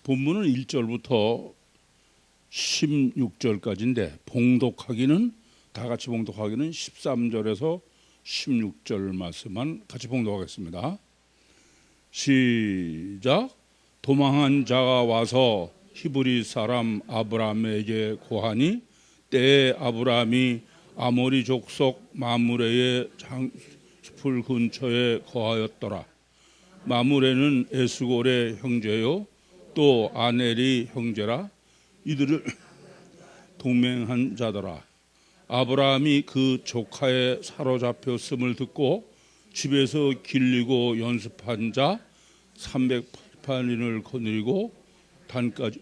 본문은 1절부터 16절까지인데 봉독하기는 다 같이 봉독하기는 13절에서 16절 말씀만 같이 봉독하겠습니다. 시작. 도망한 자가 와서 히브리 사람 아브라함에게 고하니 때에 아브라함이 아모리 족속 마므레의 장풀 근처에 거하였더라. 마므레는 에스골의 형제요 또 아넬이 형제라. 이들을 동맹한 자더라. 아브라함이 그 조카의 사로잡혔음을 듣고 집에서 길리고 연습한 자 308인을 거느리고 단까지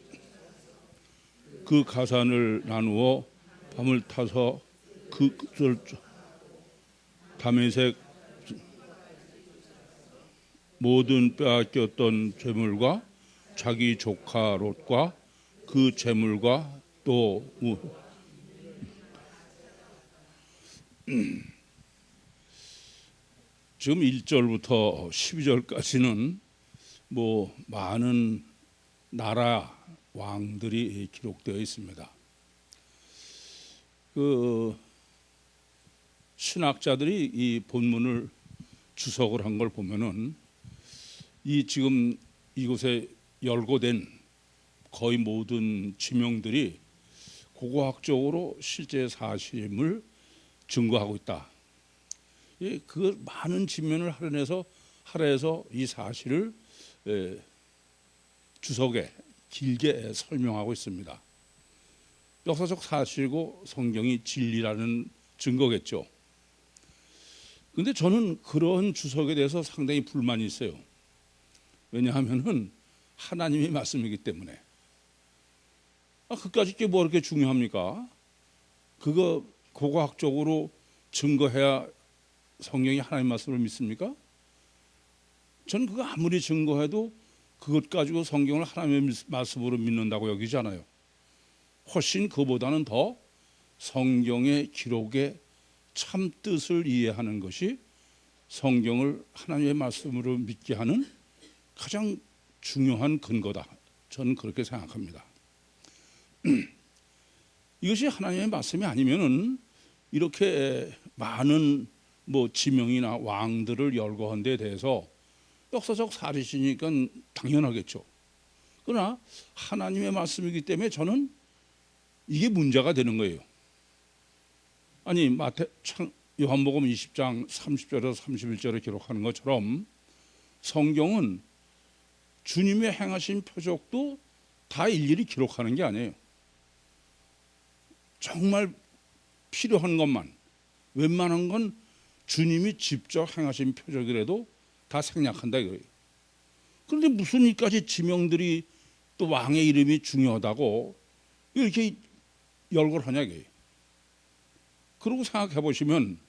그 가산을 나누어 밤을 타서 그 다메섹 모든 빼앗겼던 재물과 자기 조카 롯과 그 재물과 또 지금 1절부터 12절까지는 뭐 많은 나라 왕들이 기록되어 있습니다. 그 신학자들이 이 본문을 주석을 한 걸 보면은 이 지금 이곳에 열거된 거의 모든 지명들이 고고학적으로 실제 사실임을 증거하고 있다. 그 많은 지면을 할애해서 이 사실을 주석에 길게 설명하고 있습니다. 역사적 사실이고 성경이 진리라는 증거겠죠. 그런데 저는 그런 주석에 대해서 상당히 불만이 있어요. 왜냐하면은 하나님의 말씀이기 때문에. 그까짓 게 뭐 이렇게 중요합니까? 그거 고고학적으로 증거해야 성경이 하나님의 말씀을 믿습니까? 저는 그거 아무리 증거해도 그것 가지고 성경을 하나님의 말씀으로 믿는다고 여기지 않아요. 훨씬 그보다는 더 성경의 기록의 참 뜻을 이해하는 것이 성경을 하나님의 말씀으로 믿게 하는 가장 중요한 근거다. 저는 그렇게 생각합니다. 이것이 하나님의 말씀이 아니면은 이렇게 많은 뭐 지명이나 왕들을 열거한 데 대해서 역사적 사실이니까 당연하겠죠. 그러나 하나님의 말씀이기 때문에 저는 이게 문제가 되는 거예요. 아니 요한복음 20장 30절에서 31절에 기록하는 것처럼 성경은 주님의 행하신 표적도 다 일일이 기록하는 게 아니에요. 정말 필요한 것만, 웬만한 건 주님이 직접 행하신 표적이라도 다 생략한다 이거예요. 그런데 무슨 이까지 지명들이 또 왕의 이름이 중요하다고 이렇게 열거하냐 이거예요. 그러고 생각해 보시면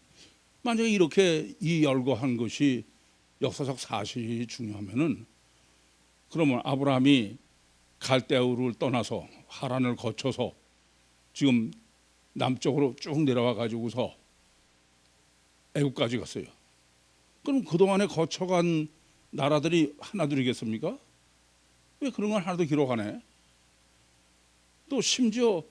만약에 이렇게 이 열거한 것이 역사적 사실이 중요하면은 그러면 아브라함이 갈대우를 떠나서 하란을 거쳐서 지금 남쪽으로 쭉 내려와 가지고서 애국까지 갔어요. 그럼 그동안에 거쳐간 나라들이 하나둘이겠습니까? 왜 그런 걸 하나도 기록 안 해? 또 심지어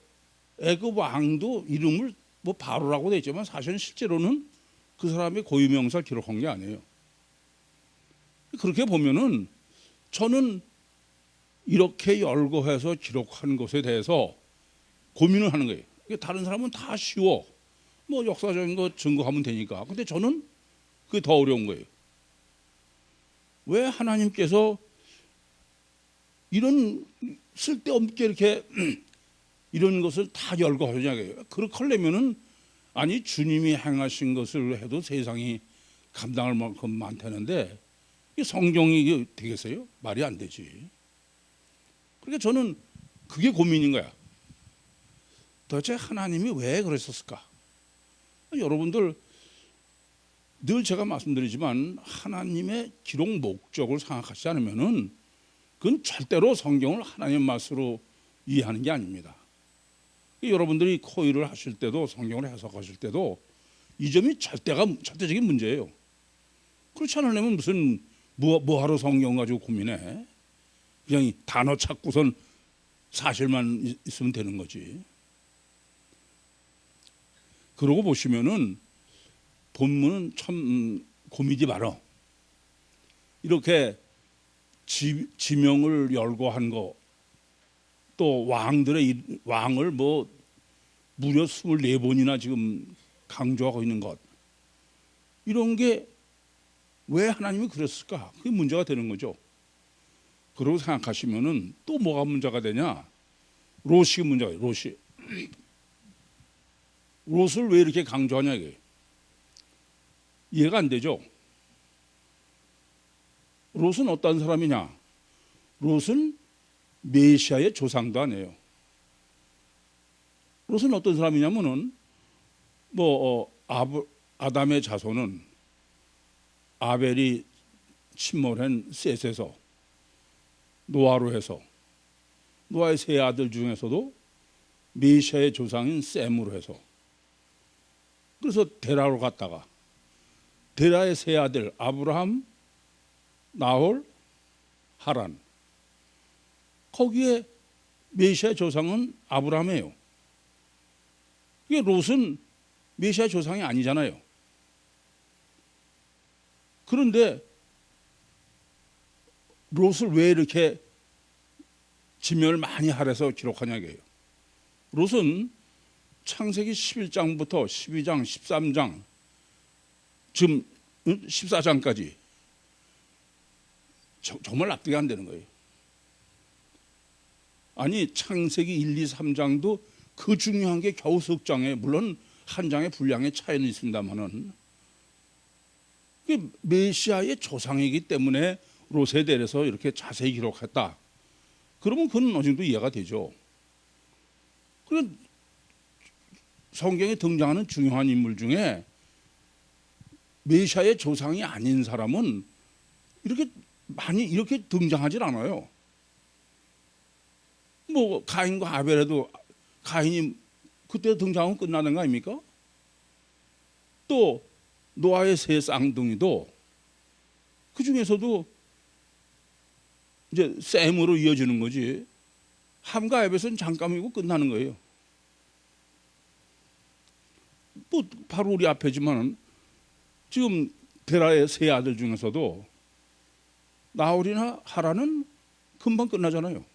애굽 왕도 이름을 뭐 바로라고 돼 있지만 사실은 실제로는 그 사람의 고유명사를 기록한 게 아니에요. 그렇게 보면은 저는 이렇게 열거해서 기록한 것에 대해서 고민을 하는 거예요. 다른 사람은 다 쉬워. 뭐 역사적인 거 증거하면 되니까. 근데 저는 그게 더 어려운 거예요. 왜 하나님께서 이런 쓸데없게 이렇게 이런 것을 다 열거하냐고요. 그렇게 하려면은 아니 주님이 행하신 것을 해도 세상이 감당할 만큼 많다는데 이 성경이 되겠어요? 말이 안 되지. 그러니까 저는 그게 고민인 거야. 도대체 하나님이 왜 그랬었을까? 여러분들 늘 제가 말씀드리지만 하나님의 기록 목적을 생각하지 않으면은 그건 절대로 성경을 하나님의 말씀으로 이해하는 게 아닙니다. 여러분들이 코일을 하실 때도 성경을 해석하실 때도 이 점이 절대적인 문제예요. 그렇지 않으려면 무슨 뭐하러 성경 가지고 고민해? 그냥 이 단어 찾고선 사실만 있으면 되는 거지. 그러고 보시면은 본문은 참 고민이 많아. 이렇게 지명을 열거한 거, 또 왕을 뭐 무려 24번이나 지금 강조하고 있는 것, 이런 게 왜 하나님이 그랬을까? 그게 문제가 되는 거죠. 그러고 생각하시면은 또 뭐가 문제가 되냐? 롯이 문제가 돼요. 롯을 왜 이렇게 강조하냐 이게 이해가 안 되죠. 롯은 어떤 사람이냐? 롯은 메시아의 조상도 아니에요. 롯은 어떤 사람이냐면은 아담의 자손은 아벨이 침몰한 셋에서 노아로 해서 노아의 세 아들 중에서도 메시아의 조상인 셈으로 해서 그래서 데라로 갔다가 데라의 세 아들 아브라함, 나홀, 하란, 거기에 메시아의 조상은 아브라함이에요. 이게 롯은 메시아의 조상이 아니잖아요. 그런데 롯을 왜 이렇게 지명을 많이 할애해서 기록하냐 이게요. 롯은 창세기 11장부터 12장, 13장, 지금 14장까지 정말 납득이 안 되는 거예요. 아니 창세기 1, 2, 3장도 그 중요한 게 겨우 석 장에, 물론 한 장의 분량의 차이는 있습니다만은 메시아의 조상이기 때문에 롯에 대해서 이렇게 자세히 기록했다. 그러면 그건 어느 정도 이해가 되죠. 그리고 성경에 등장하는 중요한 인물 중에 메시아의 조상이 아닌 사람은 이렇게 많이 이렇게 등장하질 않아요. 뭐 가인과 아벨에도 가인이 그때 등장하면 끝나는 거 아닙니까? 또 노아의 세 쌍둥이도 그 중에서도 이제 셈으로 이어지는 거지. 함과 에벳은 잠깐이고 끝나는 거예요. 뭐 바로 우리 앞에지만 지금 데라의 세 아들 중에서도 나홀이나 하란은 금방 끝나잖아요.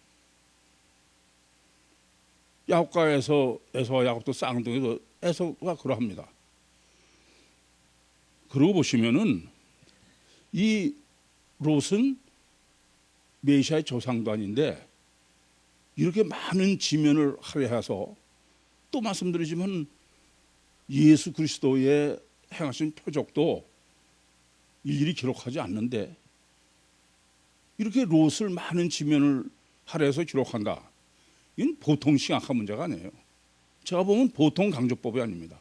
야곱과 에서와 야곱도 쌍둥이도 에서가 그러합니다. 그러고 보시면은 이 롯은 메시아의 조상도 아닌데 이렇게 많은 지면을 할애해서 또 말씀드리지만 예수 그리스도의 행하신 표적도 일일이 기록하지 않는데 이렇게 롯을 많은 지면을 할애해서 기록한다. 이건 보통 심각한 문제가 아니에요. 제가 보면 보통 강조법이 아닙니다.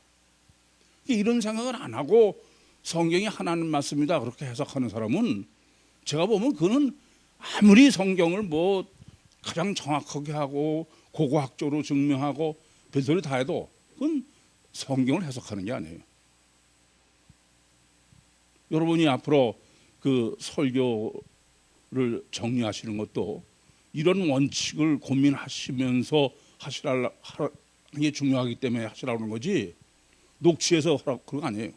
이런 생각을 안 하고 성경이 하나님 말씀이다 그렇게 해석하는 사람은 제가 보면 그는 아무리 성경을 뭐 가장 정확하게 하고 고고학적으로 증명하고 별소리 다 해도 그건 성경을 해석하는 게 아니에요. 여러분이 앞으로 그 설교를 정리하시는 것도 이런 원칙을 고민하시면서 하시라는 게 중요하기 때문에 하시라는 거지 녹취해서 하라고 그런 거 아니에요.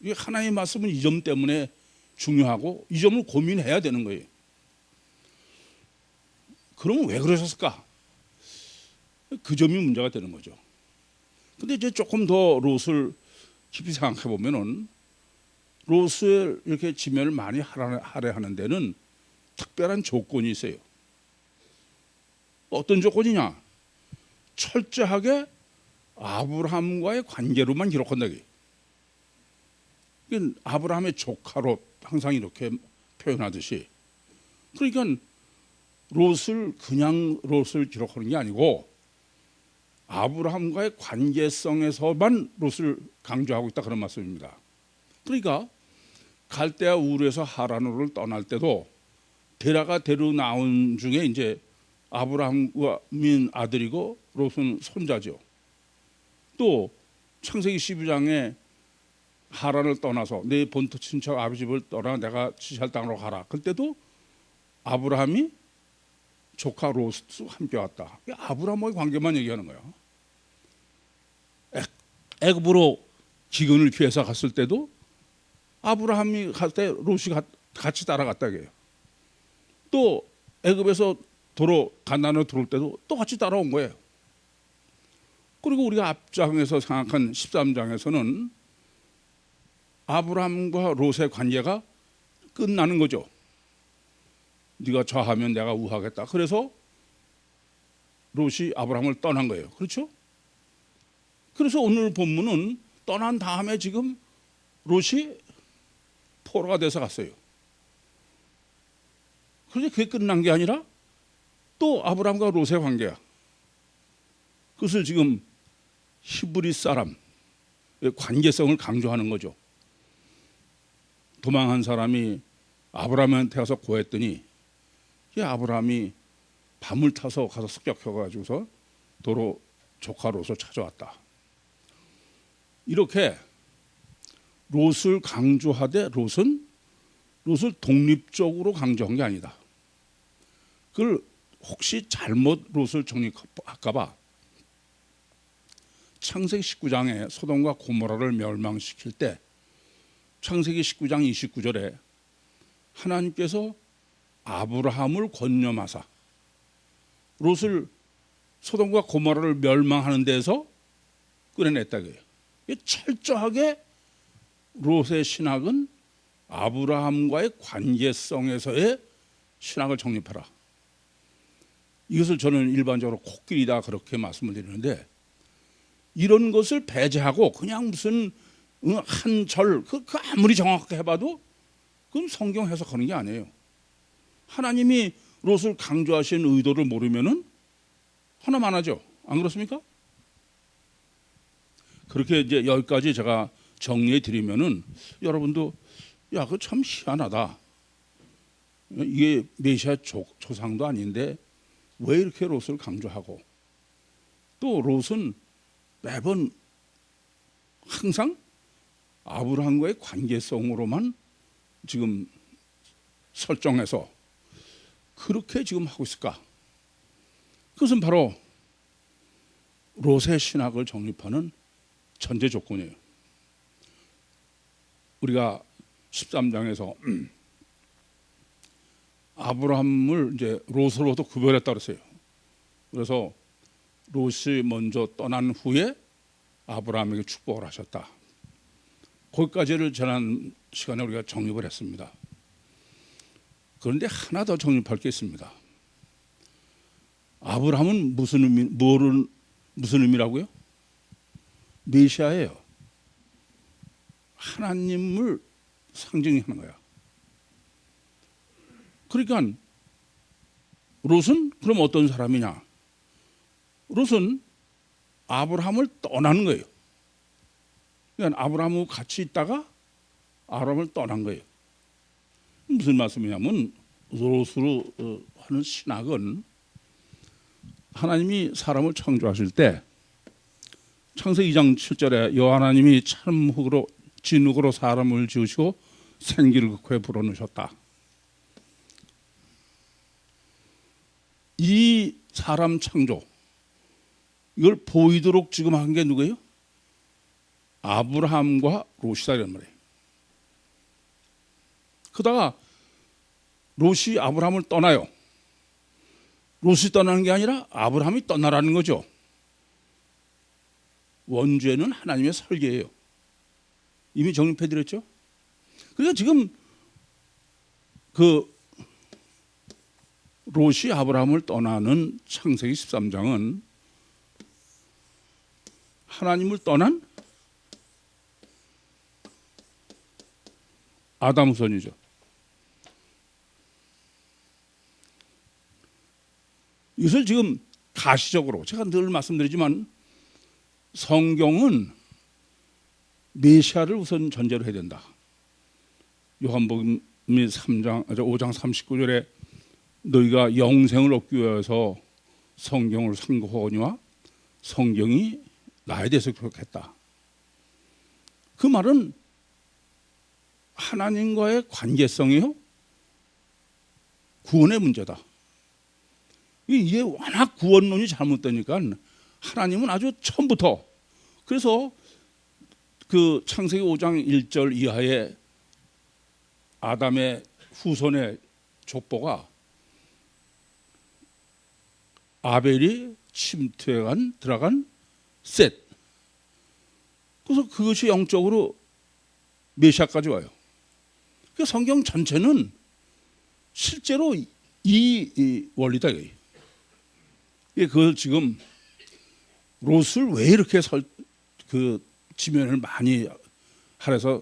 이게 하나님의 말씀은 이 점 때문에 중요하고 이 점을 고민해야 되는 거예요. 그러면 왜 그러셨을까? 그 점이 문제가 되는 거죠. 근데 이제 조금 더 롯을 깊이 생각해 보면은 롯을 이렇게 지면을 많이 할애하는 데는 특별한 조건이 있어요. 어떤 조건이냐? 철저하게 아브라함과의 관계로만 기록한다. 아브라함의 조카로 항상 이렇게 표현하듯이, 그러니까 롯을 기록하는 게 아니고 아브라함과의 관계성에서만 롯을 강조하고 있다 그런 말씀입니다. 그러니까 갈대아 우르에서 하란으로 떠날 때도 데라가 데리고 나온 중에 이제 아브라함의 아들이고 롯은 손자죠. 또 창세기 12장에 하란을 떠나서 내 본토 친척 아버지 집을 떠나 내가 지시할 땅으로 가라. 그때도 아브라함이 조카 롯과 함께 왔다. 아브라함과의 관계만 얘기하는 거야. 애굽으로 기근을 피해서 갔을 때도 아브라함이 갈 때 롯이 같이 따라갔다 해요. 또 애굽에서 가나안으로 들어올 때도 또 같이 따라온 거예요. 그리고 우리가 앞장에서 생각한 13장에서는 아브라함과 롯의 관계가 끝나는 거죠. 네가 좌하면 내가 우하겠다. 그래서 롯이 아브라함을 떠난 거예요. 그렇죠? 그래서 오늘 본문은 떠난 다음에 지금 롯이 포로가 돼서 갔어요. 그런데 그게 끝난 게 아니라 또 아브라함과 롯의 관계야. 그것을 지금 히브리 사람의 관계성을 강조하는 거죠. 도망한 사람이 아브라함한테 가서 고했더니 아브라함이 밤을 타서 가서 습격해가지고서 도로 조카 롯을 찾아왔다. 이렇게 롯을 강조하되 롯을 독립적으로 강조한 게 아니다. 그걸 혹시 잘못 롯을 정립할까 봐 창세기 19장에 소돔과 고모라를 멸망시킬 때 창세기 19장 29절에 하나님께서 아브라함을 권념하사 롯을 소돔과 고모라를 멸망하는 데서 끌어냈다 그래요. 철저하게 롯의 신학은 아브라함과의 관계성에서의 신학을 정립하라. 이것을 저는 일반적으로 코끼리다 그렇게 말씀을 드리는데, 이런 것을 배제하고 그냥 무슨 한 절 그 아무리 정확하게 해봐도 그건 성경 해석하는 게 아니에요. 하나님이 롯을 강조하신 의도를 모르면은 하나만 하죠. 안 그렇습니까? 그렇게 이제 여기까지 제가 정리해 드리면은 여러분도 야, 그거 참 희한하다. 이게 메시아 조상도 아닌데 왜 이렇게 롯을 강조하고, 또 롯은 매번 항상 아브라함과의 관계성으로만 지금 설정해서 그렇게 지금 하고 있을까? 그것은 바로 롯의 신학을 정립하는 전제 조건이에요. 우리가 13장에서 아브라함을 이제 롯으로부터 구별했다 그랬어요. 그래서 롯이 먼저 떠난 후에 아브라함에게 축복을 하셨다. 거기까지를 지난 시간에 우리가 정립을 했습니다. 그런데 하나 더 정립할 게 있습니다. 아브라함은 무슨 의미라고요? 메시아예요. 하나님을 상징하는 거야. 그러니까 롯은 그럼 어떤 사람이냐? 롯은 아브라함을 떠나는 거예요. 그러니까 아브라함하고 같이 있다가 아브라함을 떠난 거예요. 무슨 말씀이냐면 롯으로 하는 신학은 하나님이 사람을 창조하실 때 창세기 2장 7절에 여호와 하나님이 참 흙으로 진흙으로 사람을 지으시고 생기를 그 코에 불어넣으셨다. 이 사람 창조, 이걸 보이도록 지금 한 게 누구예요? 아브라함과 롯이다 이런 말이에요. 그러다가 롯이 아브라함을 떠나요. 롯이 떠나는 게 아니라 아브라함이 떠나라는 거죠. 원죄는 하나님의 설계예요. 이미 정립해드렸죠. 그러니까 지금 그 롯이 아브라함을 떠나는 창세기 13장은 하나님을 떠난 아담 후손이죠. 이것을 지금 가시적으로 제가 늘 말씀드리지만 성경은 메시아를 우선 전제로 해야 된다. 요한복음 5장 39절에 너희가 영생을 얻기 위해서 성경을 상고하거니와 성경이 나에 대해서 기록했다. 그 말은 하나님과의 관계성이요, 구원의 문제다. 이게 워낙 구원론이 잘못되니까 하나님은 아주 처음부터, 그래서 그 창세기 5장 1절 이하의 아담의 후손의 족보가 아벨이 침투해 들어간 셋. 그래서 그것이 영적으로 메시아까지 와요. 그 성경 전체는 실제로 이 원리다. 그걸 지금 롯을 왜 이렇게 그 지면을 많이 하래서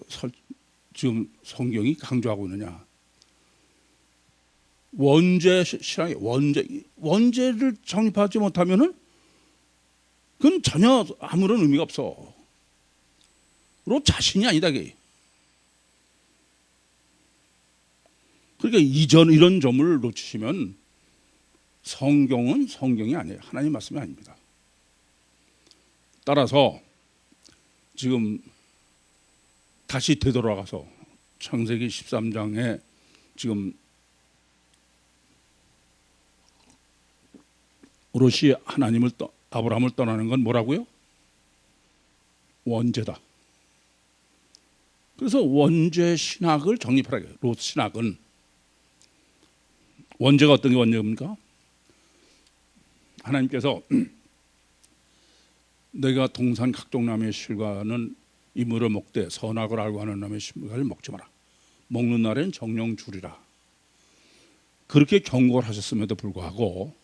지금 성경이 강조하고 있느냐. 원죄 신앙이 원죄를 정립하지 못하면은 그건 전혀 아무런 의미가 없어. 롯 자신이 아니다. 그러니까 이런 점을 놓치시면 성경은 성경이 아니에요. 하나님 말씀이 아닙니다. 따라서 지금 다시 되돌아가서 창세기 13장에 지금 롯이 아브라함을 떠나는 건 뭐라고요? 원죄다. 그래서 원죄 신학을 정립하라. 롯 신학은 원죄가 어떤 게 원죄입니까? 하나님께서 내가 동산 각종 나무의 실과는 이물을 먹되 선악을 알고 하는 나무의 실과를 먹지 마라. 먹는 날엔 정령 주리라. 그렇게 경고를 하셨음에도 불구하고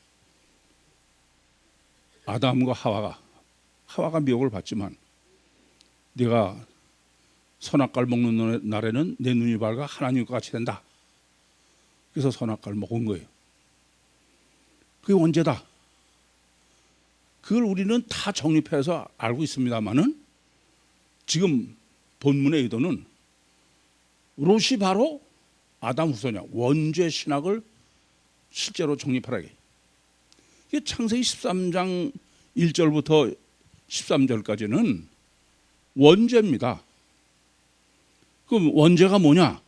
아담과 하와가 미혹을 받지만 네가 선악과를 먹는 날에는 내 눈이 밝아 하나님과 같이 된다. 그래서 선악과를 먹은 거예요. 그게 원죄다. 그걸 우리는 다 정립해서 알고 있습니다만은 지금 본문의 의도는 롯이 바로 아담 후손이야. 원죄 신학을 실제로 정립하라. 이게 창세기 13장 1절부터 13절까지는 원죄입니다. 그럼 원죄가 뭐냐?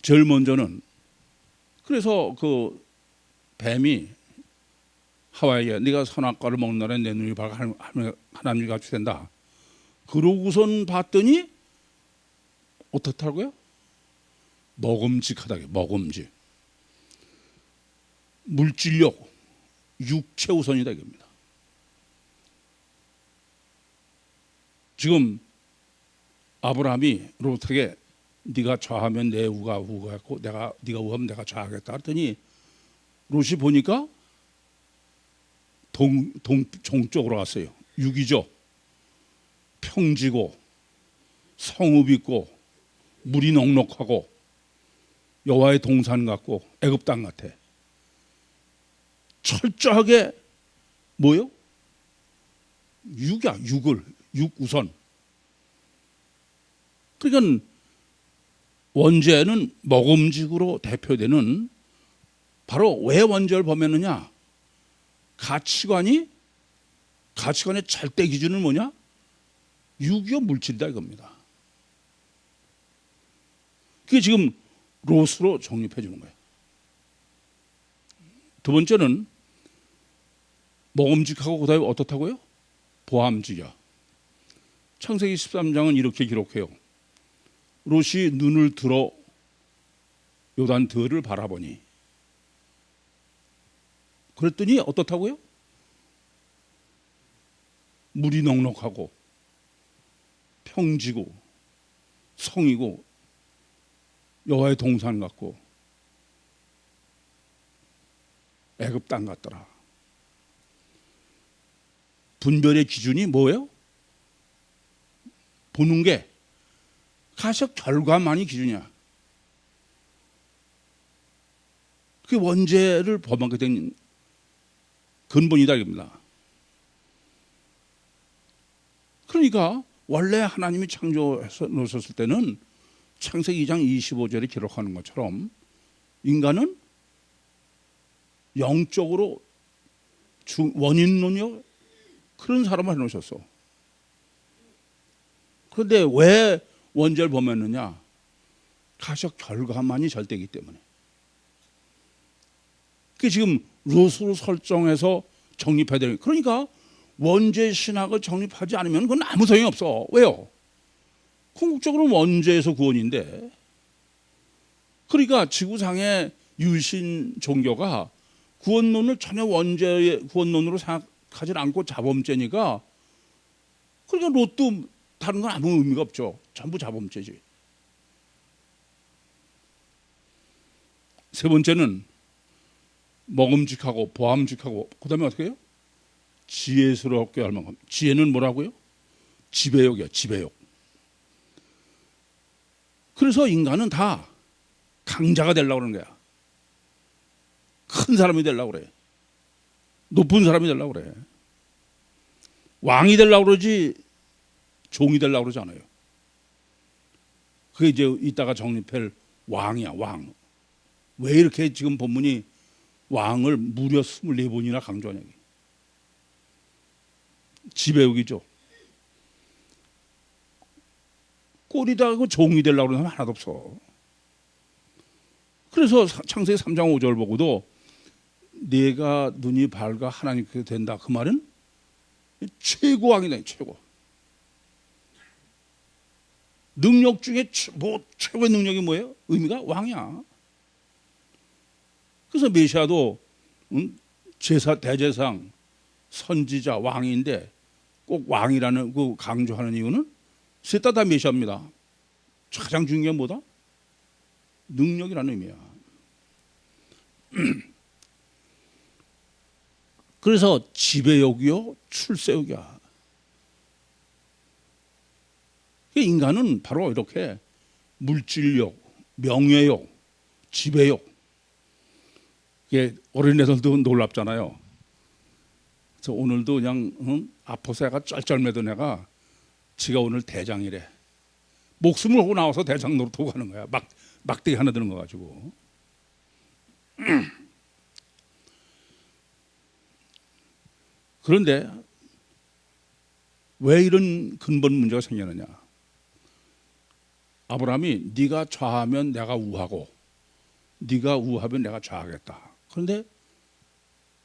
제일 먼저는 그래서 그 뱀이 하와에게 네가 선악과를 먹는 날에 내 눈이 밝아 하나님과 같이 된다. 그러고선 봤더니 어떻다고요? 먹음직하다. 먹음직. 물질력, 육체 우선이다 이겁니다. 지금 아브라함이 롯에게 네가 좌하면 내 우가 우하고 네가 우하면 내가 좌하겠다 했더니 롯이 보니까 동쪽으로 갔어요. 육이죠. 평지고 성읍 있고 물이 넉넉하고 여호와의 동산 같고 애굽 땅 같아. 철저하게 뭐요? 육이야. 육 우선. 그러니까 원죄는 먹음직으로 대표되는 바로 왜 원죄를 범했느냐? 가치관의 절대 기준은 뭐냐? 육이요 물질이다 이겁니다. 그게 지금 롯으로 정립해 주는 거예요. 두 번째는 먹음직하고 그다음에 어떻다고요? 보암직이야. 창세기 13장은 이렇게 기록해요. 롯이 눈을 들어 요단 들을 바라보니 그랬더니 어떻다고요? 물이 넉넉하고 평지고 성이고 여호와의 동산 같고 애굽 땅 같더라. 분별의 기준이 뭐예요? 보는 게 가시적 결과만이 기준이야. 그게 원죄를 범하게 된 근본이다 이겁니다. 그러니까 원래 하나님이 창조해서 놓으셨을 때는 창세기 2장 25절에 기록하는 것처럼 인간은 영적으로 원인론이요 그런 사람을 해놓으셨어. 그런데 왜 원죄를 범했느냐? 가시적 결과만이 절대이기 때문에. 그게 지금 롯으로 설정해서 정립해야 되는. 그러니까 원죄 신학을 정립하지 않으면 그건 아무 소용이 없어. 왜요? 궁극적으로 원죄에서 구원인데. 그러니까 지구상의 유신 종교가 구원론을 전혀 원죄의 구원론으로 생각하지 않고 자범죄니까, 그러니까 롯도 다른 건 아무 의미가 없죠. 전부 자범죄지. 세 번째는 먹음직하고 보암직하고, 그 다음에 어떻게 해요? 지혜스럽게 할 만큼. 지혜는 뭐라고요? 지배욕이야, 지배욕. 그래서 인간은 다 강자가 되려고 그러는 거야. 큰 사람이 되려고 그래. 높은 사람이 되려고 그래. 왕이 되려고 그러지 종이 되려고 그러지 않아요. 그게 이제 이따가 정립할 왕이야, 왕. 왜 이렇게 지금 본문이 왕을 무려 24번이나 강조하냐. 지배욕이죠. 꼴이 다고 종이 되려고 그러는 사람 하나도 없어. 그래서 창세기 3장 5절 보고도 내가 눈이 밝아 하나님께 된다. 그 말은 최고왕이다, 최고. 능력 중에 최고의 능력이 뭐예요? 의미가 왕이야. 그래서 메시아도 제사, 대제상, 선지자, 왕인데 꼭 왕이라는 그 강조하는 이유는 셋 다 메시아입니다. 가장 중요한 게 뭐다? 능력이라는 의미야. 그래서 지배욕이요, 출세욕이야. 인간은 바로 이렇게 물질욕, 명예욕, 지배욕. 이게 어린애들도 놀랍잖아요. 그래서 오늘도 그냥 아파서 애가 쩔쩔매던 애가 지가 오늘 대장이래. 목숨을 하고 나와서 대장 노릇하고 가는 거야. 막대기 하나 드는 거 가지고. 그런데 왜 이런 근본 문제가 생기느냐? 아브라함이 네가 좌하면 내가 우하고 네가 우하면 내가 좌하겠다. 그런데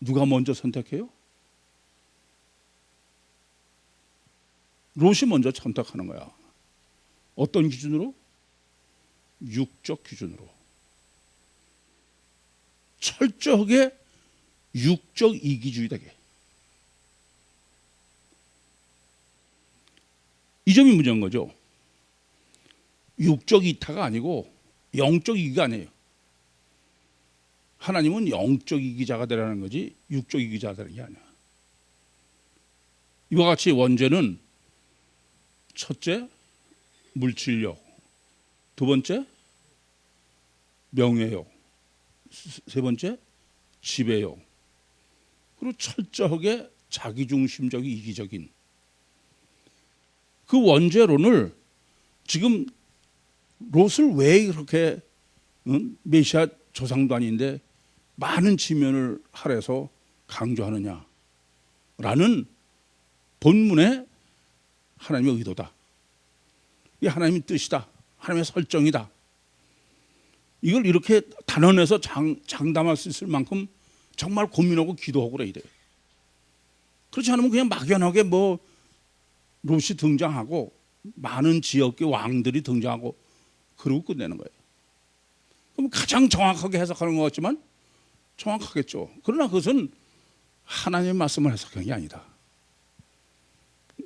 누가 먼저 선택해요? 롯이 먼저 선택하는 거야. 어떤 기준으로? 육적 기준으로. 철저하게 육적 이기주의 되게. 이 점이 문제인 거죠. 육적 이타가 아니고 영적 이기가 아니에요. 하나님은 영적 이기자가 되라는 거지 육적 이기자가 되는 게 아니야. 이와 같이 원죄는 첫째, 물질욕. 두 번째, 명예욕. 세 번째, 지배욕. 그리고 철저하게 자기중심적인 이기적인 그 원죄론을 지금 롯을 왜 그렇게 메시아 조상도 아닌데 많은 지면을 할애해서 강조하느냐라는 본문의 하나님의 의도다. 이게 하나님의 뜻이다. 하나님의 설정이다. 이걸 이렇게 단언해서 장담할 수 있을 만큼 정말 고민하고 기도하고 그래야 돼. 그렇지 않으면 그냥 막연하게 뭐 롯이 등장하고 많은 지역의 왕들이 등장하고 그러고 끝내는 거예요. 그럼 가장 정확하게 해석하는 것 같지만 정확하겠죠. 그러나 그것은 하나님의 말씀을 해석한 게 아니다.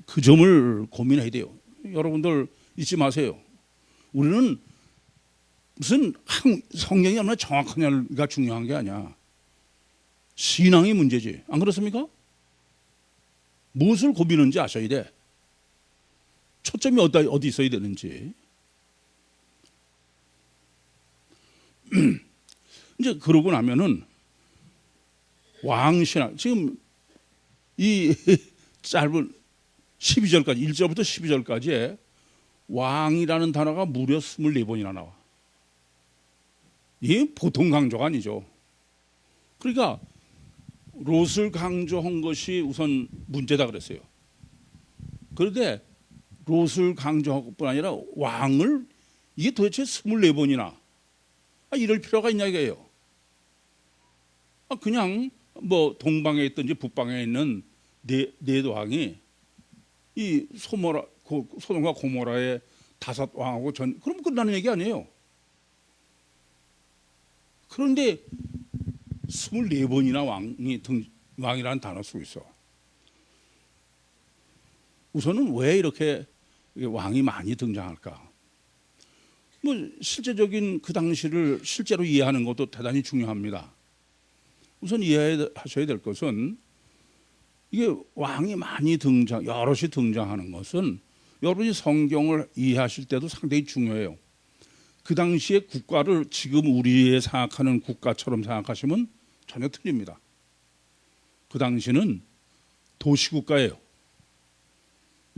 그 점을 고민해야 돼요. 여러분들 잊지 마세요. 우리는 무슨 성경이 얼마나 정확하냐가 중요한 게 아니야. 신앙이 문제지. 안 그렇습니까? 무엇을 고민하는지 아셔야 돼. 초점이 어디 있어야 되는지. 이제 그러고 나면은 왕신학, 지금 이 짧은 12절까지, 1절부터 12절까지에 왕이라는 단어가 무려 24번이나 나와. 이게 보통 강조가 아니죠. 그러니까 롯을 강조한 것이 우선 문제다 그랬어요. 그런데 롯을 강조한 것뿐 아니라 왕을 이게 도대체 24번이나 이럴 필요가 있냐 이거예요. 그냥 뭐 동방에 있든지 북방에 있는 네 왕이 이 소돔과 고모라의 5왕하고 그럼 끝나는 얘기 아니에요. 그런데 24번이나 왕이라는 단어 쓰고 있어. 우선은 왜 이렇게 왕이 많이 등장할까? 뭐 실제적인 그 당시를 실제로 이해하는 것도 대단히 중요합니다. 우선 이해하셔야 될 것은 이게 왕이 많이 여럿이 등장하는 것은 여러분이 성경을 이해하실 때도 상당히 중요해요. 그 당시의 국가를 지금 우리의 생각하는 국가처럼 생각하시면 전혀 틀립니다. 그 당시는 도시국가예요.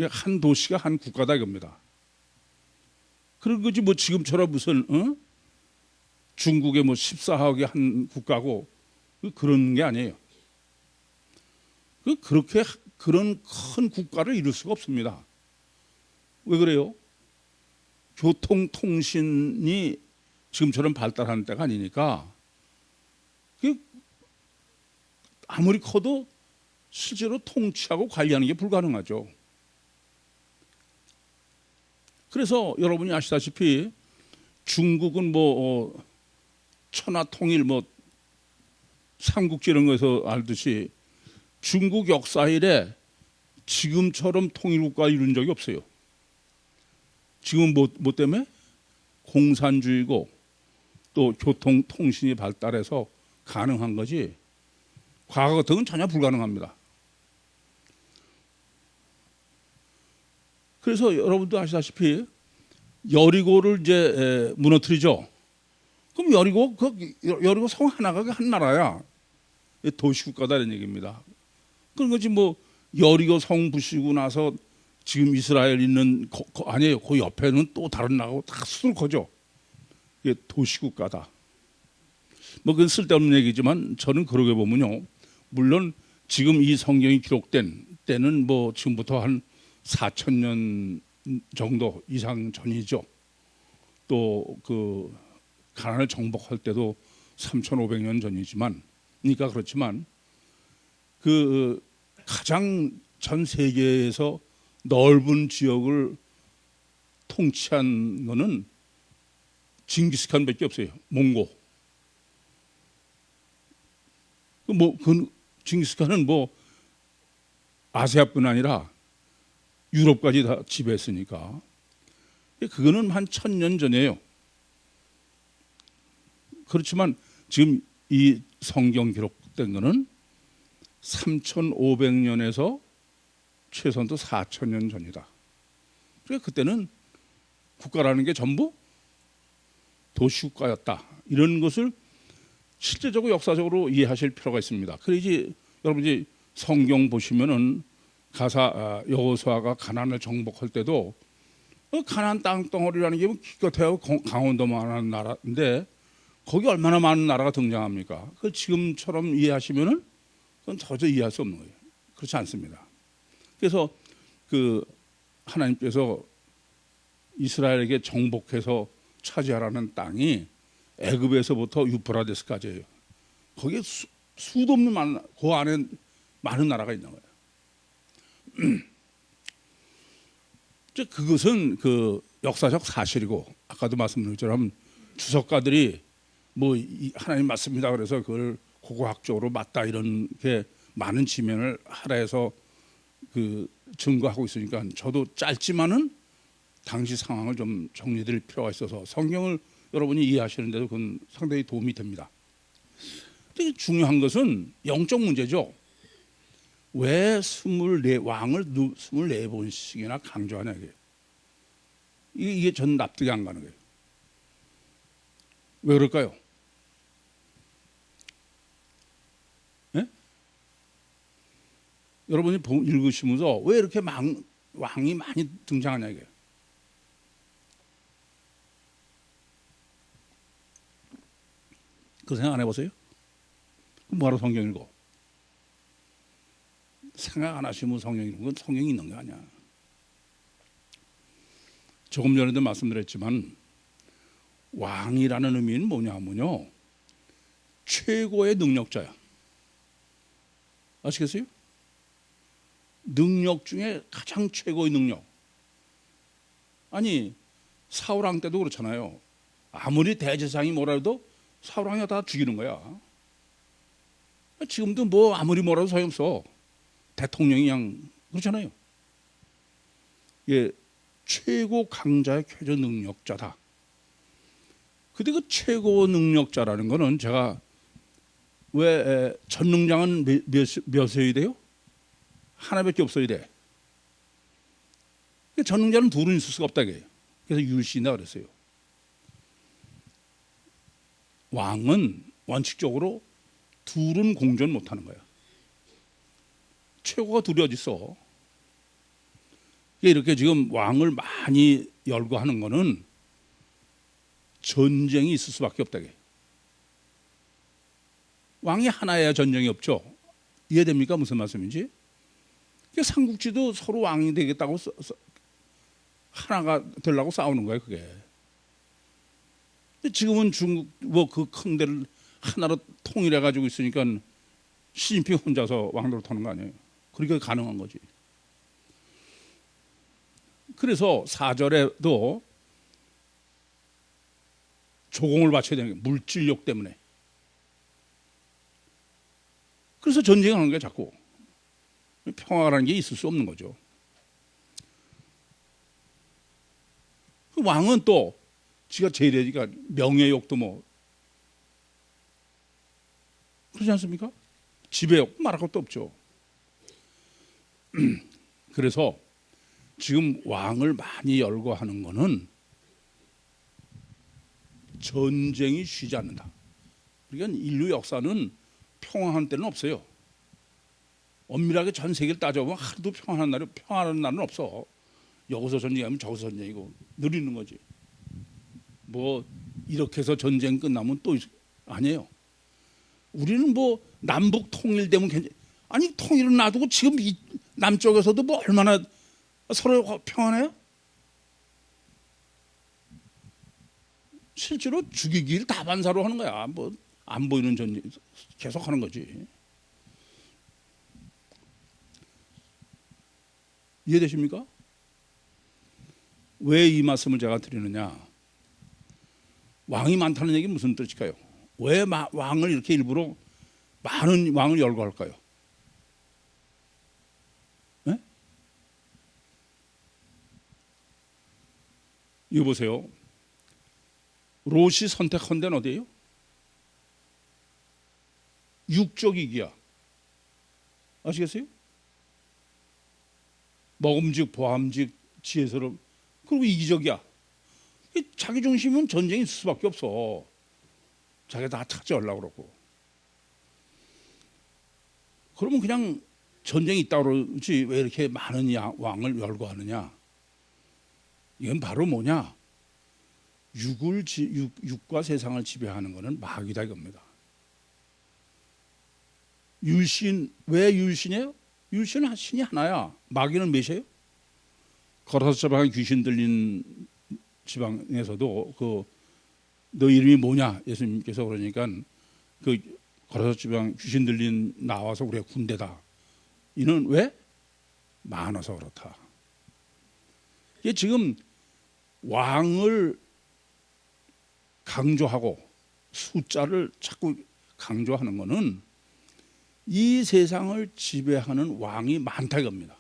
한 도시가 한 국가다 이겁니다. 그런 거지 뭐 지금처럼 무슨 중국의 뭐 14억의 한 국가고 그런 게 아니에요. 그렇게 그런 큰 국가를 이룰 수가 없습니다. 왜 그래요? 교통통신이 지금처럼 발달하는 때가 아니니까 아무리 커도 실제로 통치하고 관리하는 게 불가능하죠. 그래서 여러분이 아시다시피 중국은 뭐 천하통일 뭐 삼국지 이런 거에서 알듯이 중국 역사 이래 지금처럼 통일국가 이룬 적이 없어요. 지금 뭐 때문에? 공산주의고 또 교통통신이 발달해서 가능한 거지 과거 같은 건 전혀 불가능합니다. 그래서 여러분도 아시다시피 여리고를 이제 무너뜨리죠. 그럼 여리고 성 하나가 한 나라야. 도시국가다 이런 얘기입니다. 그런 거지 뭐 여리고 성 부시고 나서 지금 이스라엘 있는 아니에요. 그 옆에는 또 다른 나라고 다 수두룩 커져. 이게 도시국가다. 뭐 그건 쓸데없는 얘기지만 저는 그러게 보면요. 물론 지금 이 성경이 기록된 때는 뭐 지금부터 한 4,000년 정도 이상 전이죠. 또 그 가나안을 정복할 때도 3,500년 전이지만, 그러니까 그렇지만 그 가장 전 세계에서 넓은 지역을 통치한 거는 징기스칸밖에 없어요. 몽고. 그 징기스칸은 뭐 아시아뿐 아니라 유럽까지 다 지배했으니까 그거는 한 1,000년 전이에요. 그렇지만 지금 이 성경 기록된 거는 3,500년에서 최소한도 4,000년 전이다. 그러니까 그때는 국가라는 게 전부 도시국가였다. 이런 것을 실제적으로 역사적으로 이해하실 필요가 있습니다. 그래야지 여러분이 성경 보시면은 여호수아가 가나안을 정복할 때도 가나안 땅덩어리라는 게 기껏해야 강원도만한 나라인데 거기 얼마나 많은 나라가 등장합니까? 그걸 지금처럼 이해하시면은 그건 도저히 이해할 수 없는 거예요. 그렇지 않습니다. 그래서 그 하나님께서 이스라엘에게 정복해서 차지하라는 땅이 애굽에서부터 유프라데스까지예요. 거기에 수도 없는 그 안에 많은 나라가 있는 거예요. 그것은 그 역사적 사실이고 아까도 말씀드린 것처럼 주석가들이 뭐 하나님 맞습니다. 그래서 그걸 고고학적으로 맞다 이런 게 많은 지면을 하라해서 그 증거하고 있으니까 저도 짧지만은 당시 상황을 좀 정리드릴 필요가 있어서 성경을 여러분이 이해하시는데도 그건 상당히 도움이 됩니다. 되게 중요한 것은 영적 문제죠. 왜 왕을 24번씩이나 강조하냐 이게 전 납득이 안 가는 거예요. 왜 그럴까요? 네? 여러분이 읽으시면서 왜 이렇게 왕이 많이 등장하냐 이게. 그 생각 안 해보세요? 그럼 뭐하러 성경 읽어? 생각 안 하시면 성경 읽는 건 성경이 있는 거 아니야. 조금 전에도 말씀드렸지만 왕이라는 의미는 뭐냐면요, 최고의 능력자야. 아시겠어요? 능력 중에 가장 최고의 능력. 아니 사울왕 때도 그렇잖아요. 아무리 대제사장이 뭐라도 사울왕이 다 죽이는 거야. 지금도 뭐 아무리 뭐라도 소용없어. 대통령이 그냥 그렇잖아요. 예, 최고 강자의 최저 능력자다. 근데 그 최고 능력자라는 거는 제가 왜 전능장은 몇이어야 돼요? 하나밖에 없어야 돼. 전능자는 둘은 있을 수가 없다 그래요. 그래서 율시인다 그랬어요. 왕은 원칙적으로 둘은 공존 못하는 거야. 최고가 둘이 어디 있어? 이렇게 지금 왕을 많이 열거하는 거는 전쟁이 있을 수밖에 없다 그래요. 왕이 하나여야 전쟁이 없죠. 이해됩니까? 무슨 말씀인지? 삼국지도 서로 왕이 되겠다고 하나가 되려고 싸우는 거예요, 그게. 지금은 중국 뭐 그 큰 데를 하나로 통일해 가지고 있으니까 시진핑 혼자서 왕도로 타는 거 아니에요. 그러니까 가능한 거지. 그래서 사절에도 조공을 바쳐야 되는 게 물질력 때문에. 그래서 전쟁하는 게 자꾸 평화라는 게 있을 수 없는 거죠. 왕은 또 지가 제일이니까 명예욕도 뭐 그렇지 않습니까? 지배욕 말할 것도 없죠. 그래서 지금 왕을 많이 열거하는 거는 전쟁이 쉬지 않는다. 그러니까 인류 역사는 평화한 때는 없어요. 엄밀하게 전 세계를 따져보면 하루도 평화하는 날은 없어. 여기서 전쟁하면 저기서 전쟁이고 느리는 거지. 뭐 이렇게 해서 전쟁 끝나면 또 아니에요. 우리는 뭐 남북 통일되면 아니 통일은 놔두고 지금 이 남쪽에서도 뭐 얼마나 서로 평안해요? 실제로 죽이기를 다반사로 하는 거야. 뭐 안 보이는 전쟁 계속 하는 거지. 이해되십니까? 왜 이 말씀을 제가 드리느냐? 왕이 많다는 얘기는 무슨 뜻일까요? 왜 왕을 이렇게 일부러 많은 왕을 열거할까요? 네? 이거 보세요. 롯이 선택한 데는 어디예요? 육적 이기야. 아시겠어요? 먹음직, 보함직, 지혜스러움. 그리고 이기적이야. 자기 중심은 전쟁이 있을 수밖에 없어. 자기가 다 차지하려고 그러고. 그러면 그냥 전쟁이 있다고 그러지 왜 이렇게 많은 왕을 열거하느냐? 이건 바로 뭐냐? 육과 세상을 지배하는 것은 마귀다 이겁니다. 율신, 왜 율신이에요? 율신은 신이 하나야. 마귀는 몇이에요? 거라사 지방 귀신 들린 지방에서도 너 이름이 뭐냐? 예수님께서 그러니까 그 거라사 지방 귀신 들린 나와서 우리가 군대다. 이는 왜? 많아서 그렇다. 이게 지금 왕을 강조하고 숫자를 자꾸 강조하는 것은 이 세상을 지배하는 왕이 많다 이겁니다.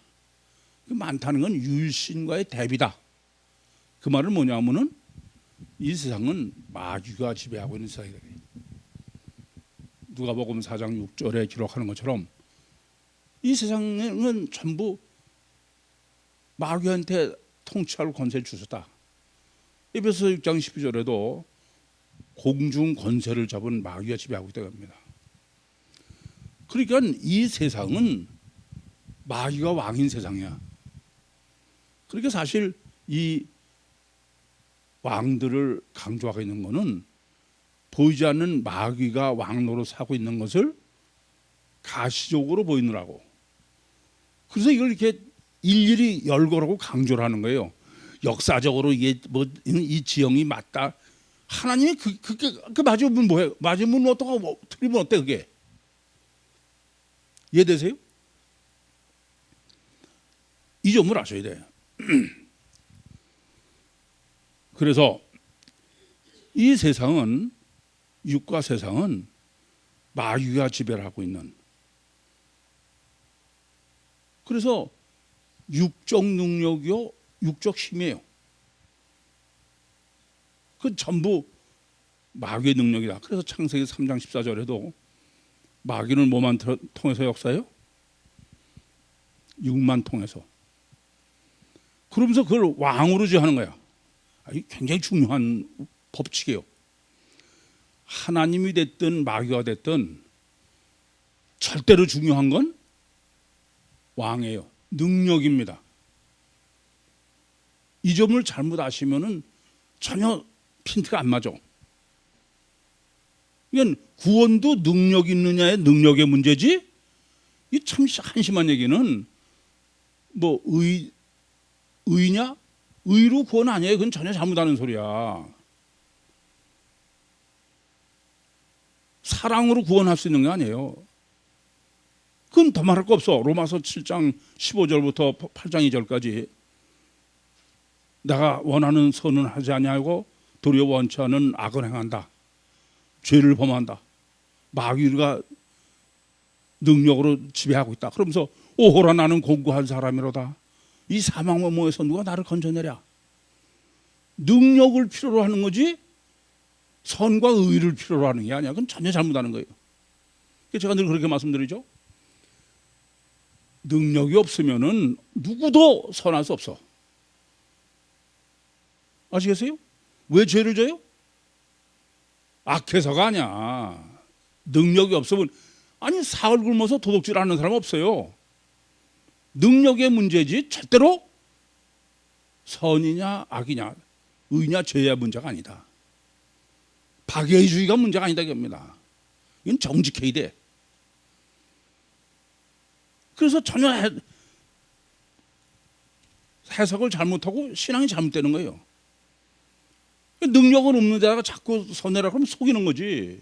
많다는 건 율신과의 대비다. 그 말은 뭐냐면은 이 세상은 마귀가 지배하고 있는 세상이다. 누가복음 4장 6절에 기록하는 것처럼 이 세상은 전부 마귀한테 통치할 권세를 주셨다. 에베소 6장 12절에도 공중 권세를 잡은 마귀가 지배하고 있다고 합니다. 그러니까 이 세상은 마귀가 왕인 세상이야. 그러니까 사실 이 왕들을 강조하고 있는 것은 보이지 않는 마귀가 왕노릇 하고 있는 것을 가시적으로 보이느라고. 그래서 이걸 이렇게 일일이 열거라고 강조를 하는 거예요. 역사적으로 이게 뭐 이 지형이 맞다. 하나님이 그 맞으면 뭐해? 맞으면 어떡하고 뭐, 틀리면 어때 그게? 이해되세요? 이 점을 아셔야 돼. 그래서 이 세상은, 육과 세상은 마귀가 지배를 하고 있는, 그래서 육적 능력이요, 육적 힘이에요. 그 전부 마귀의 능력이다. 그래서 창세기 3장 14절에도 마귀는 뭐만 통해서 역사해요? 육만 통해서. 그러면서 그걸 왕으로 하는 거야. 이 굉장히 중요한 법칙이에요. 하나님이 됐든 마귀가 됐든 절대로 중요한 건 왕이에요. 능력입니다. 이 점을 잘못 아시면은 전혀 핀트가 안 맞아. 이건 구원도 능력 있느냐의 능력의 문제지, 이 참 한심한 얘기는 뭐 의냐? 의로 구원 아니에요. 그건 전혀 잘못하는 소리야. 사랑으로 구원할 수 있는 게 아니에요. 그건 더 말할 거 없어. 로마서 7장 15절부터 8장 2절까지 내가 원하는 선은 하지 아니하고 도리어 원치 않은 악을 행한다. 죄를 범한다. 마귀가 능력으로 지배하고 있다. 그러면서 오호라 나는 공고한 사람이로다. 이 사망의 몸에서 누가 나를 건져내랴. 능력을 필요로 하는 거지 선과 의를 필요로 하는 게 아니야. 그건 전혀 잘못하는 거예요. 제가 늘 그렇게 말씀드리죠. 능력이 없으면은 누구도 선할 수 없어. 아시겠어요? 왜 죄를 져요? 악해서가 아니야. 능력이 없으면, 아니 사흘 굶어서 도둑질 하는 사람 없어요. 능력의 문제지 절대로 선이냐 악이냐 의냐 죄의 문제가 아니다. 박애주의가 문제가 아니다 이겁니다. 이건 정직해야 돼. 그래서 전혀 해석을 잘못하고 신앙이 잘못되는 거예요. 능력은 없는 데다가 자꾸 선해라 그러면 속이는 거지.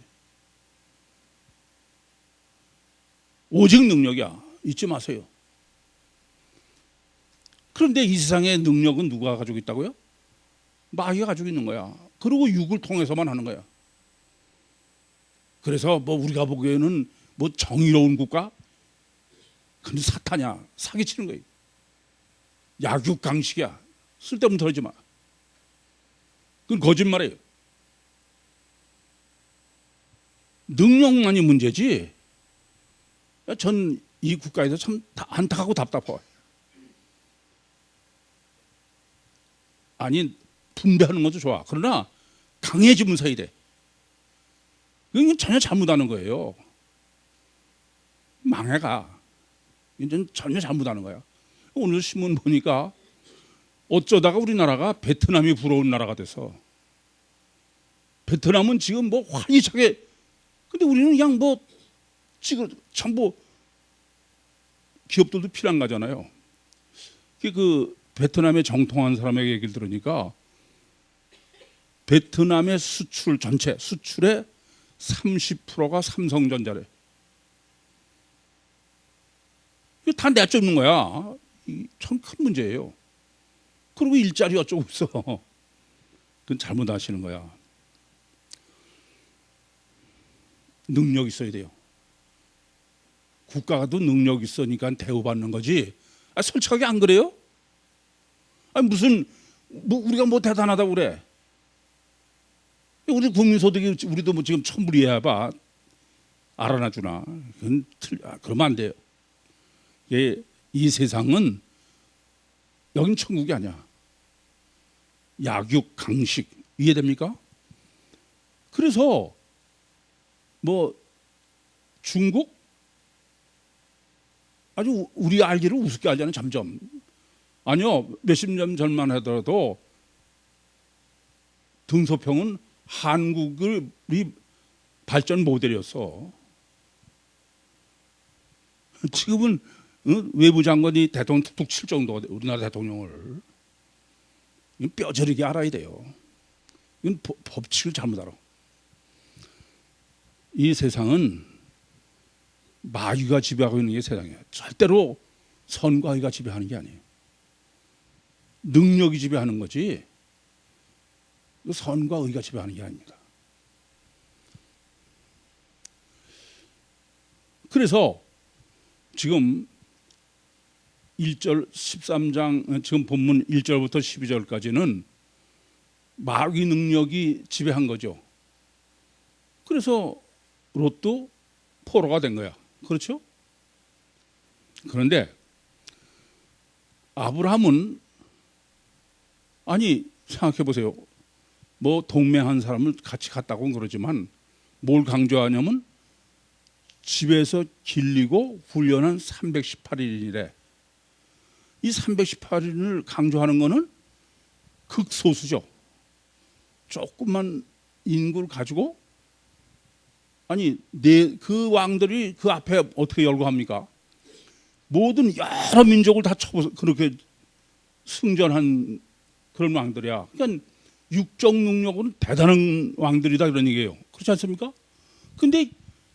오직 능력이야. 잊지 마세요. 그런데 이 세상의 능력은 누가 가지고 있다고요? 마귀가 가지고 있는 거야. 그리고 육을 통해서만 하는 거야. 그래서 뭐 우리가 보기에는 뭐 정의로운 국가? 근데 사탄이야. 사기치는 거예요. 약육강식이야. 쓸데없는 털지 마. 그건 거짓말이에요. 능력만이 문제지. 전 이 국가에서 참 안타깝고 답답해요. 아니 분배하는 것도 좋아. 그러나 강해지면 서야 돼. 이건 전혀 잘못하는 거예요. 망해가. 이건 전혀 잘못하는 거야. 오늘 신문 보니까 어쩌다가 우리나라가 베트남이 부러운 나라가 돼서, 베트남은 지금 뭐 환희차게, 근데 우리는 그냥 뭐 지금 전부 기업들도 필요한 거잖아요. 그 베트남의 정통한 사람에게 얘기를 들으니까 베트남의 수출 전체 수출의 30%가 삼성전자래. 이거 다 내쫓는 거야. 참 큰 문제예요. 그리고 일자리 어쩌고 있어. 그건 잘못하시는 거야. 능력 있어야 돼요. 국가도 능력 있으니까 대우받는 거지. 솔직하게 안 그래요? 아니 무슨 뭐 우리가 뭐 대단하다고 그래. 우리 국민소득이 우리도 뭐 지금 1,000불이야 봐. 알아나 주나. 그건 그러면 안 돼요. 이 세상은 여긴 천국이 아니야. 약육 강식 이해됩니까? 그래서 뭐 중국 아주 우리 알기를 우습게 알잖아요. 점점. 아니요. 몇십 년 전만 하더라도 등소평은 한국이 발전 모델이었어. 지금은 외무장관이 대통령 툭툭 칠 정도가 우리나라 대통령을 뼈저리게 알아야 돼요. 이건 법칙을 잘못 알아. 이 세상은 마귀가 지배하고 있는 게 세상이에요. 절대로 선과 의가 지배하는 게 아니에요. 능력이 지배하는 거지 선과 의가 지배하는 게 아닙니다. 그래서 지금 1절 13장 지금 본문 1절부터 12절까지는 마귀 능력이 지배한 거죠. 그래서 롯도 포로가 된 거야. 그렇죠? 그런데 아브라함은 아니 생각해 보세요. 뭐 동맹한 사람을 같이 갔다고 그러지만 뭘 강조하냐면 집에서 길리고 훈련한 318일이래. 이 318일을 강조하는 거는 극소수죠. 조금만 인구를 가지고 아니 그 왕들이 그 앞에 어떻게 열거합니까? 모든 여러 민족을 다 그렇게 승전한 그런 왕들이야. 그러니까 육적 능력은 대단한 왕들이다 그런 얘기예요. 그렇지 않습니까? 근데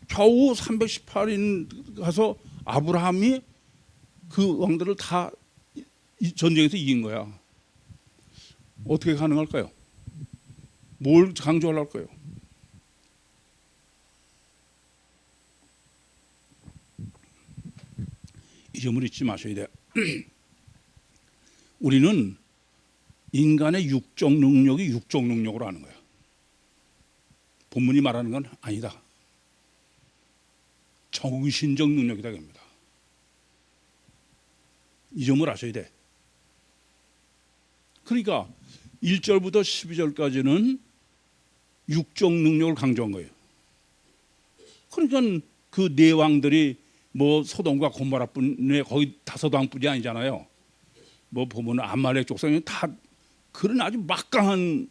겨우 318인 가서 아브라함이 그 왕들을 다 전쟁에서 이긴 거야. 어떻게 가능할까요? 뭘 강조하려고 할까요? 이 점을 잊지 마셔야 돼. 우리는 인간의 육적 능력이 육적 능력으로 하는 거야. 본문이 말하는 건 아니다. 정신적 능력이다 합니다. 이 점을 아셔야 돼. 그러니까 1절부터 12절까지는 육적 능력을 강조한 거예요. 그러니까 그 네 왕들이 뭐 소돔과 고모라뿐에 거의 다섯 왕뿐이 아니잖아요. 뭐 보면 아말렉 족속이 다 그런 아주 막강한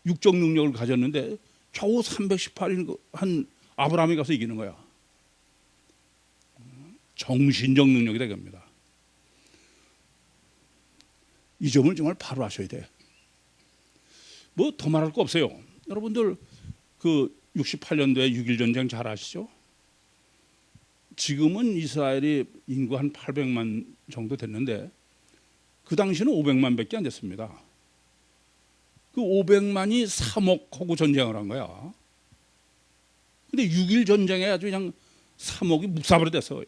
육적 능력을 가졌는데 겨우 318인 한 아브라함이 가서 이기는 거야. 정신적 능력이 되겠습니다. 이 점을 정말 바로 아셔야 돼. 뭐 더 말할 거 없어요. 여러분들 그 68년도에 6.1 전쟁 잘 아시죠? 지금은 이스라엘이 인구 한 800만 정도 됐는데 그 당시는 500만 밖에 안 됐습니다. 그 500만이 3억하고 전쟁을 한 거야. 근데 6.1 전쟁에 아주 그냥 3억이 묵사발이 됐어요.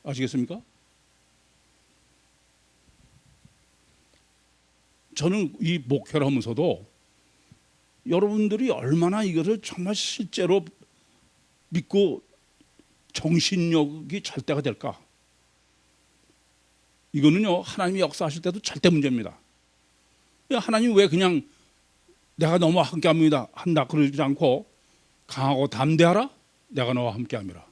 아시겠습니까? 저는 이 목회를 하면서도 여러분들이 얼마나 이것을 정말 실제로 믿고 정신력이 절대가 될까? 이거는요 하나님이 역사하실 때도 절대 문제입니다. 하나님이 왜 그냥 내가 너와 함께합니다 한다 그러지 않고 강하고 담대하라 내가 너와 함께함이라.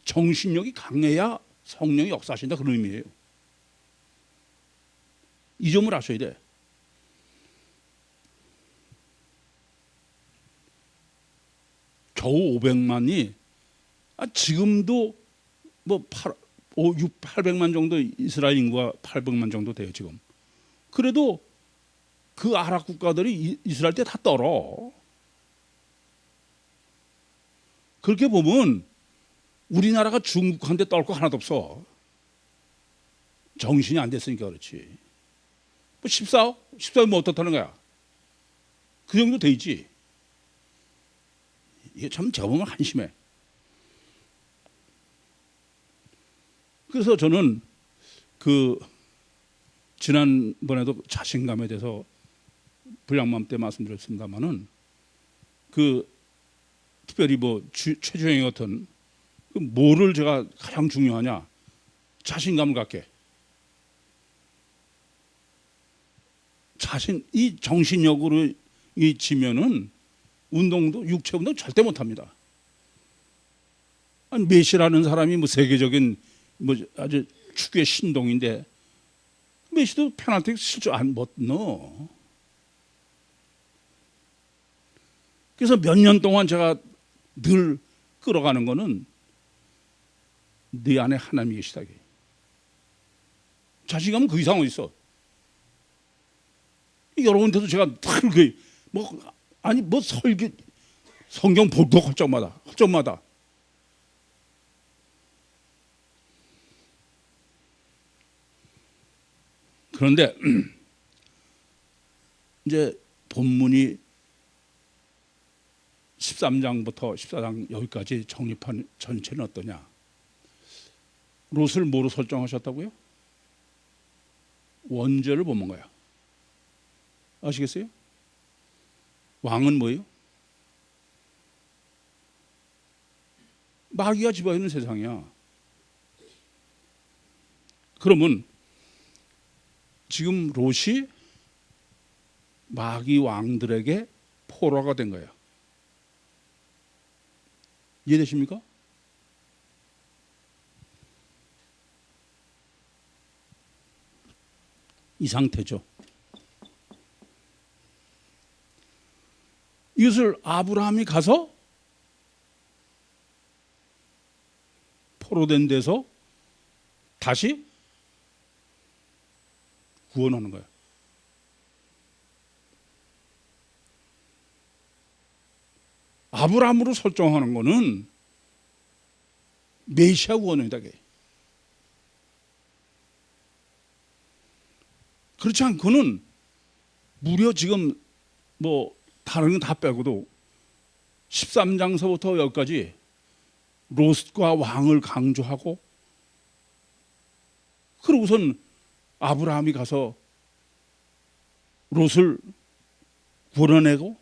정신력이 강해야 성령이 역사하신다 그런 의미예요. 이 점을 아셔야 돼. 겨우 500만이 지금도 뭐 800만 정도 이스라엘 인구가 800만 정도 돼요 지금. 그래도 그 아랍 국가들이 이스라엘 때 다 떨어. 그렇게 보면 우리나라가 중국한테 떨 거 하나도 없어. 정신이 안 됐으니까 그렇지. 뭐 14억? 14억 뭐 어떻다는 거야? 그 정도 돼 있지. 이게 참 제가 보면 한심해. 그래서 저는 그 지난번에도 자신감에 대해서 불량맘 때 말씀드렸습니다만은 그 특별히 뭐 최주영이 같은 그 뭐를 제가 가장 중요하냐 자신감을 갖게. 이 정신력으로 이 지면은 운동도 육체 운동 절대 못합니다. 아니 메시라는 사람이 뭐 세계적인 뭐 아주 축구의 신동인데 메시도 페널티 실제 안 못 넣어. 그래서 몇 년 동안 제가 늘 끌어가는 거는 네 안에 하나님이 계시다. 자신감은 그 이상 어디 있어? 여러분한테도 제가 늘 설교 성경 볼독할 적마다 그런데 이제 본문이 13장부터 14장 여기까지 정립한 전체는 어떠냐? 롯을 뭐로 설정하셨다고요? 원죄를 범한 거야. 아시겠어요? 왕은 뭐예요? 마귀가 집어있는 세상이야. 그러면 지금 롯이 마귀 왕들에게 포로가 된 거야. 이해되십니까? 이 상태죠. 이것을 아브라함이 가서 포로된 데서 다시 구원하는 거예요. 아브라함으로 설정하는 거는 메시아 구원이다. 그렇지 않고는 무려 지금 다른 건 다 빼고도 13장서부터 여기까지 롯과 왕을 강조하고, 그러고선 아브라함이 가서 롯을 구원해내고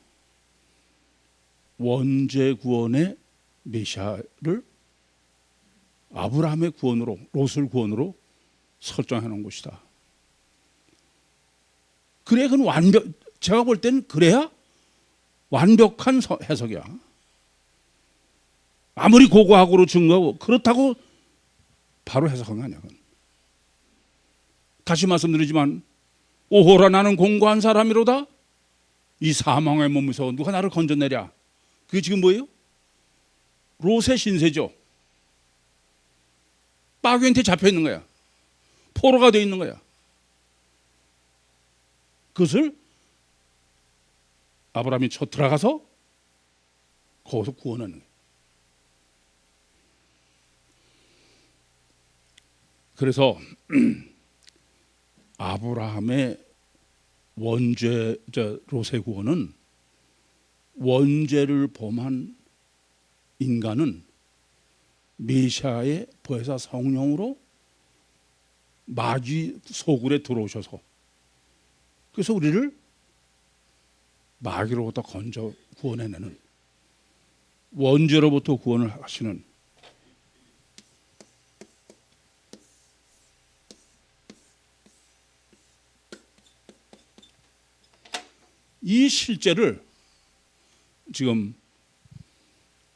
원죄 구원의 메시아를 아브라함의 구원으로, 롯을 구원으로 설정해 놓은 것이다. 그래, 그건 제가 볼 때는 그래야 완벽한 해석이야. 아무리 고고학으로 증거하고 그렇다고 바로 해석한 거 아니야. 다시 말씀드리지만, 오호라 나는 공고한 사람이로다. 이 사망의 몸에서 누가 나를 건져내랴. 그게 지금 뭐예요? 롯의 신세죠. 마귀한테 잡혀 있는 거야. 포로가 되어 있는 거야. 그것을 아브라함이 들어가서 거기서 구원하는 거예요. 그래서 아브라함의 롯의 구원은, 원죄를 범한 인간은 메시아의 보혜사 성령으로 마귀 소굴에 들어오셔서, 그래서 우리를 마귀로부터 건져 구원해내는, 원죄로부터 구원을 하시는 이 실제를 지금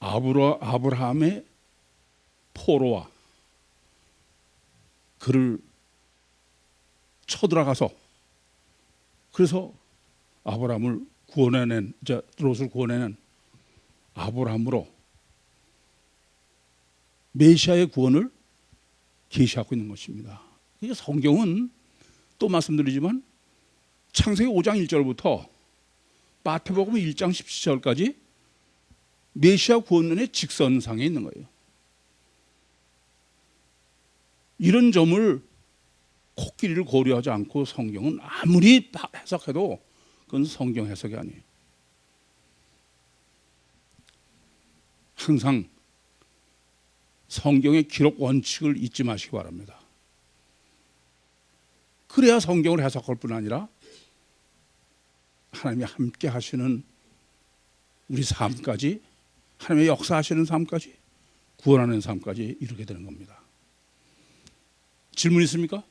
아브라함의 포로와 그를 쳐들어가서, 그래서 아브라함을 구원해낸, 롯을 구원해낸 아브라함으로 메시아의 구원을 계시하고 있는 것입니다. 성경은 또 말씀드리지만 창세기 5장 1절부터 마태복음 1장 17절까지 메시아 구원론의 직선상에 있는 거예요. 이런 점을 코끼리를 고려하지 않고 성경은 아무리 해석해도 그건 성경 해석이 아니에요. 항상 성경의 기록 원칙을 잊지 마시기 바랍니다. 그래야 성경을 해석할 뿐 아니라 하나님이 함께 하시는 우리 삶까지, 하나님의 역사하시는 삶까지, 구원하는 삶까지 이루게 되는 겁니다. 질문 있습니까?